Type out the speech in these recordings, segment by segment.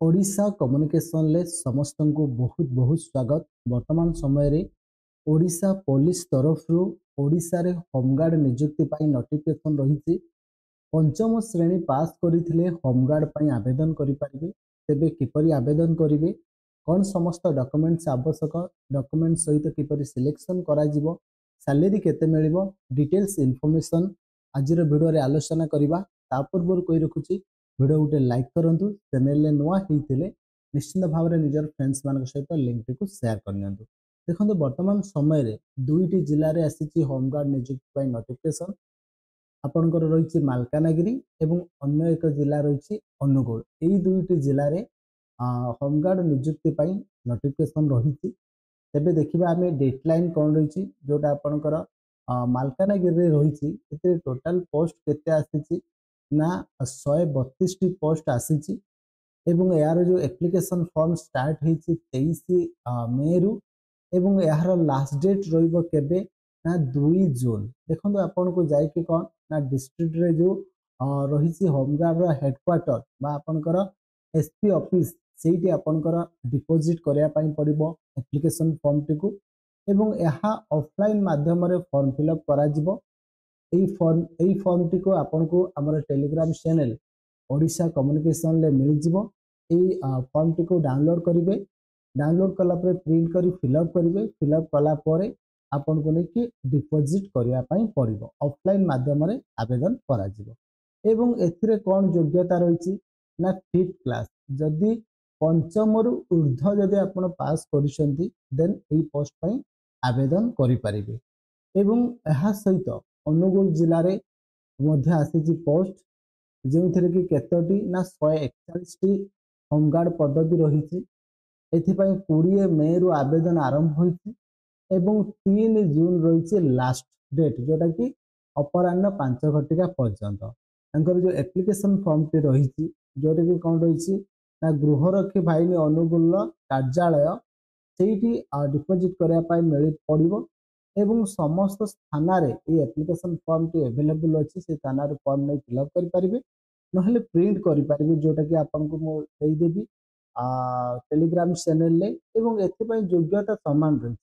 Odisha communication ले समस्त को बहुत बहुत स्वागत। वर्तमान समय रे ओडिशा पुलिस तरफ ओडिशा रे होमगार्ड नियुक्ति पाई नोटिफिकेशन रही। पंचम श्रेणी पास करथिले होमगार्ड पाई आवेदन करि परिबे। तेबे किपरि आवेदन करिवे, कौन समस्त डॉक्यूमेंट्स आवश्यक, डॉक्यूमेंट सहित किपरि सिलेक्शन करा जिवो, सैलरी केते मिलिबो, डिटेल्स इन्फॉर्मेशन आजिर वीडियो रे आलोचना करिबा। ता पूर्व कोई रखुची वीडियो गोटे लाइक करंतु, चैनल रे नुआ हिथिले निश्चित भाव रे निजर फ्रेंड्स मान सहित लिंक को शेयर करनियंतु। देखंतु वर्तमान समय रे दुईटी जिल्ला रे आसीची होमगार्ड नियुक्ति पाई नोटिफिकेशन। आपणकर रही मालकानगिरी एवं अन्य एक जिला रही अनुगुल। यही दुईटी जिले में होमगार्ड नियुक्ति पाई नोटिफिकेशन रही। तेबे देखिबा आमे डेडलाइन कौन रही जोटा आपणकर मालकानगिरी रही। टोटाल पोस्ट केते आसीची ना 132 टी पोस्ट आसीची एवं यार जो एप्लिकेशन फॉर्म स्टार्ट होती 23 मे रु एवं यार लास्ट डेट रहिबो केबे ना 2 जून। देखो आपन को जाय कि कौन ना डिस्ट्रिक्ट रे जो रही होमगार्ड हेडक्वार्टर बा आपनकर एसपी ऑफिस सेठी आपनकर डिपॉजिट करिया पई पड़िबो एप्लिकेशन फॉर्म टिकु एवं यहा ऑफलाइन माध्यम रे फॉर्म फिलअप करा जिवो। एई फॉर्म टिको आपन को हमर टेलीग्राम चैनल ओडिशा कम्युनिकेशन ले मिल जिवो। एई फॉर्म टिको डाउनलोड करिवे। डाउनलोड कला पर प्रिंट करी फिलअप करिवे। फिलअप कला परे आपन को लेके डिपॉजिट करिया पई पड़िबो। ऑफलाइन माध्यम रे आवेदन करा जिवो एवं एथिरे कोन योग्यता रहिछि ना 5th क्लास जदि पंचम रु ऊर्ध्व जदि आपन पास करिसंती देन एई पोस्ट पई आवेदन करि परिबे। एवं एहा सहित अनुगुल जिल्ला रे मध्य आसीछि पोस्ट जेउथिरे कि केतोटी ना 141 टी होमगार्ड पदवी रहिछि। एथिपाई 20 मे रु आवेदन आरंभ होइछि एवं 3 जून रही लास्ट डेट जोटा कि अपराह्न 5 घटिका पर्यंत तांकर जो एप्लिकेशन फॉर्म टी रही जोटा कि कौन रही ना गृहरक्षी बाहिनी अनुगुल कार्यालय सेठी डिपॉजिट करिया पाई मिल पड़िबो एवं समस्त स्थान रे ये एप्लिकेशन फॉर्म टी अवेलेबल अछि। से थाना रे फॉर्म नै फिलअप करि परिबे नहले प्रिंट करि परिबे जोटा कि आपन को मो देई देबी टेलीग्राम चैनल ले एवं एथिपाई योग्यता समान रही।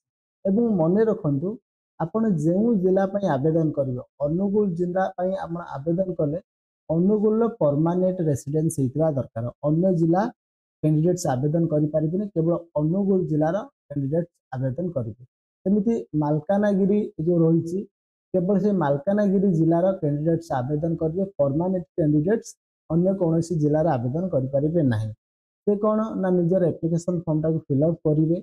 एवं मन रखु आपण जो जिला आवेदन करेंगे अनुगुल जिला आप आवेदन कले अनुगुल परमानेंट रेसिडेंस होता दरकार। अन्य जिला कैंडिडेट्स आवेदन करें केवल अनुगुल जिलार कैंडिडेट्स आवेदन करेंगे। सेमती मालकानगिरी जो रही केवल से मालकानगिरी जिलार कैंडिडेट्स आवेदन करेंगे। परमानेंट कैंडिडेट्स अन्य कौन जिलार आवेदन करें ना। से कौन ना निजर एप्लिकेशन फॉर्म टाक फिलअप करेंगे।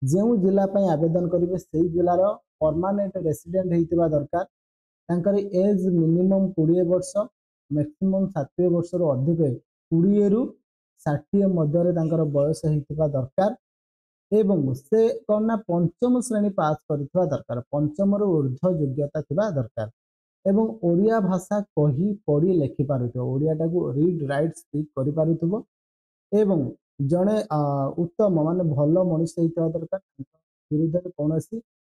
जो जिला आवेदन करेंगे से जिलार परमानेंट रेसिडेंट होता दरकार। तांकर एज मिनिमम 20 वर्ष मैक्सिमम 60 वर्ष रु अधिक 20 रु 60 मध्य तांकर बयस होता दरकार एवं से कौन ना पंचम श्रेणी पास करथिबा दरकार। पंचम रु ऊर्ध्व योग्यता थिबा दरकार एवं ओडिया भाषा कही पढ़ी लेखि पारुथो। ओडिया टाकू रीड राइट स्पीक करि पारुथो एवं जड़े उत्तम मान भल मनीष होता दरकार। विरुद्ध कौन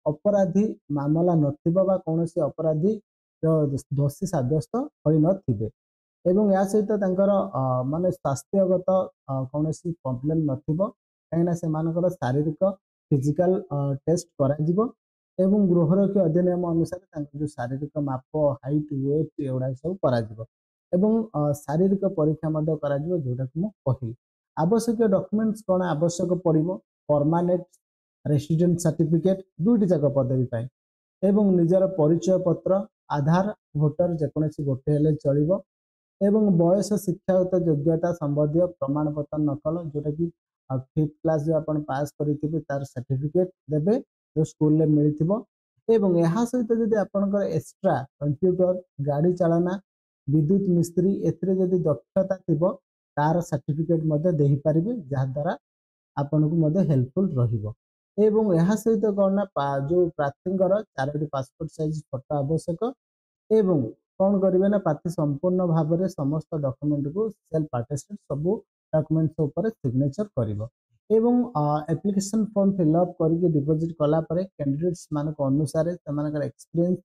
अपराधी मामला नथिबा कौन अपराधी दोषी साब्यस्त होई नथिबे एवं या सहित तांकर माने स्वास्थ्यगत कौन प्रॉब्लम नथिबो कहीं से मानकर शारीरिक फिजिकल टेस्ट करा जिवो एवं गृहरक्षी अधिनियम अनुसार तांकर जो शारीरिक माप हाइट वेट एवडा सब करा जिवो एवं शारीरिक परीक्षा मध्य करा जिवो जोटा कि मु कहि। आवश्यक डॉक्यूमेंट्स कौन आवश्यक पड़िबो परमानेंट रेसिडेंट सर्टिफिकेट दुईटी जाक पदवी पाए एवं निजर परिचय पत्र आधार भोटर जेकोसी गोटे हेले चलिबो एवं बयस शिक्षागत योग्यता संबंधी प्रमाण पत्र नकल जोटा कि 5th क्लास जो अपन पास करिथिबे तार सर्टिफिकेट देबे जो स्कूल ले मिलिथिबो एवं यहाँ सहित जदि आपनकर एक्स्ट्रा कंप्यूटर गाड़ी चालना विद्युत मिस्त्री एथिरे जदि दक्षता थिबो तार सर्टिफिकेट मध्य देहि परिबे जहा द्वारा आपन को मध्य हेल्पफुल रहिबो एवं यहाँ सहित कौन ना जो प्रार्थींकर 4टी पासपोर्ट साइज फोटो आवश्यक एवं कौन करेंगे ना प्रार्थी संपूर्ण भाव में समस्त डॉक्यूमेंट को सेल्फ अटेस्टेड सब डॉक्यूमेंट्स ऊपर सिग्नेचर करिवो एवं एप्लिकेशन फॉर्म फिलअप करके डिपॉजिट कला परे कैंडिडेट्स मान अनुसार से एक्सपीरियंस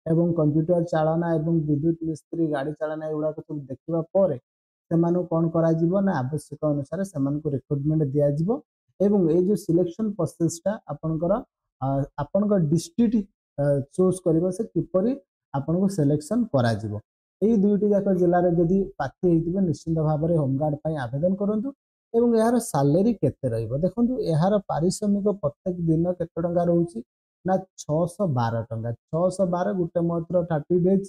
एवं कंप्यूटर चालना एवं विद्युत मिस्त्री गाड़ी चालना एगुड़ा सब देखा सेमानु कोन करा जिवो ना आवश्यक अनुसार सेमानकु रिक्रुटमेंट दिया जिवो एवं ए जो सिलेक्शन प्रोसेस टा आपनकर आपनकर डिस्ट्रिक्ट चूज करिवो से किपरि आपनको सिलेक्शन करा जिवो एई दुईटी जाक जिल्ला रे जदि पाथी हेतिबे निश्चित भाव में होमगार्ड पई आवेदन करंतु एवं यार सैलरी केते रहइबो देखंतु यार पारिश्रमिक प्रत्येक दिन केते टंका रहउची ना 612 टंका 612 गुटे मात्र 30 डेज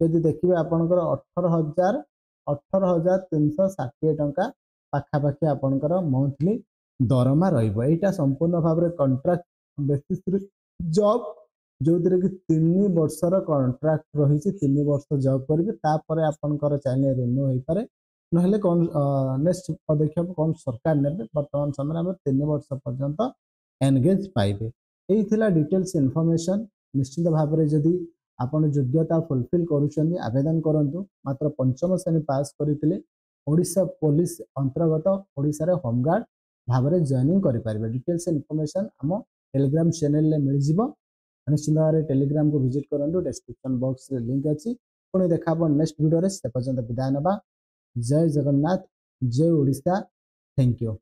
जदि देखिबे आपनकर 18360 टंका पाखापाखि आपनकर मंथली दरमा रहइबो एटा संपूर्ण भाव में कॉन्ट्रैक्ट बेसिस रे जॉब जो कि 3 वर्षर कॉन्ट्रैक्ट रही 3 वर्ष जॉब करेंगे तापर आपंकर चाहिए रिन्यू हो पारे ना कौन नेक्स्ट पदक्षेप कौन सरकार ने बर्तमान समय में 3 वर्ष पर्यंत एनगेज पाइबे यही डिटेल्स इनफॉरमेशन निश्चित भाव में जदि आपण योग्यता फुलफिल करुँच आवेदन करूँ मात्र पंचम श्रेणी पास करते ओडिशा पुलिस अंतर्गत ओडिशा रे होमगार्ड भाव में जॉइनिंग करेंगे डिटेल्स इनफॉरमेशन आम टेलीग्राम चैनल में मिल जाव निश्चित भाव में टेलीग्राम को विजिट करूँ डिस्क्रिप्शन बॉक्स रे लिंक अच्छी पुणी देखा नेक्स्ट वीडियो से पर्यंत विदाय नवा जय जगन्नाथ जय ओडिशा थैंक यू।